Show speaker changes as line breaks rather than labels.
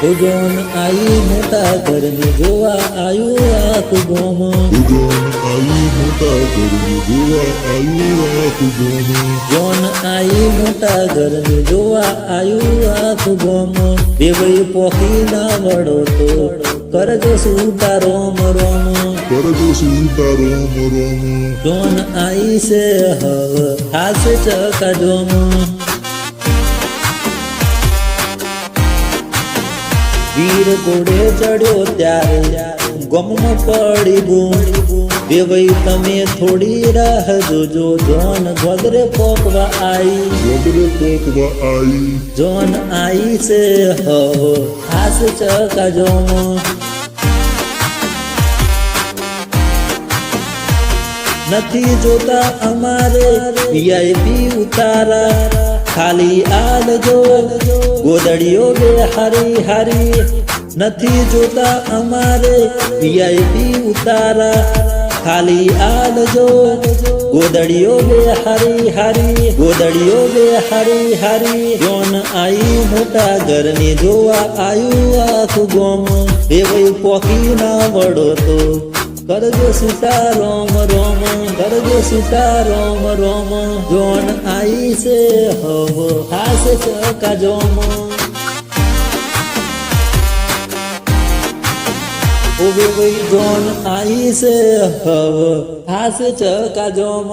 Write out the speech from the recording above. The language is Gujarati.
જોન આઈ મોટા ઘરની જોવા આયુ આખું ગોમ જોન આઈ મોટા ઘરની જોવા આયુ આખું ગોમ દેવઈ પોખી ના વડો તો કરજો સૂતા રોમ જોન આઈ છે હવે હાસ ચકા જોમ વીર ઘોડે ચડ્યો ત્યારે ગમમાં પડી બૂમ દેવઈ તમે થોડી રાહ જોજો જોન ગોદરે પોકવા આઈ જોન આઈ છે હવે હાસ ચકા જોમ નથી જોતા અમારે વીઆઈપી ઉતારા ખાલી આલજો ગોદડીઓ બે હારી હારી નથી જોતા અમારે વીઆઈપી ઉતારા ખાલી આલજો ગોદડીઓ બે હારી હારી ગોદડીઓ બે હારી હારી જોન આઈ મોટા ઘરની જોવા આયુ આખું ગોમ દેવઈ પોખી ના વડો તો કરજો સીતા રોમ કરજો સીતા રોમ જોન આઈ છે હવે હાસ ચકા જોમ ઓવે વઈ જોન આઈ છે હવે હાસ ચકા જોમ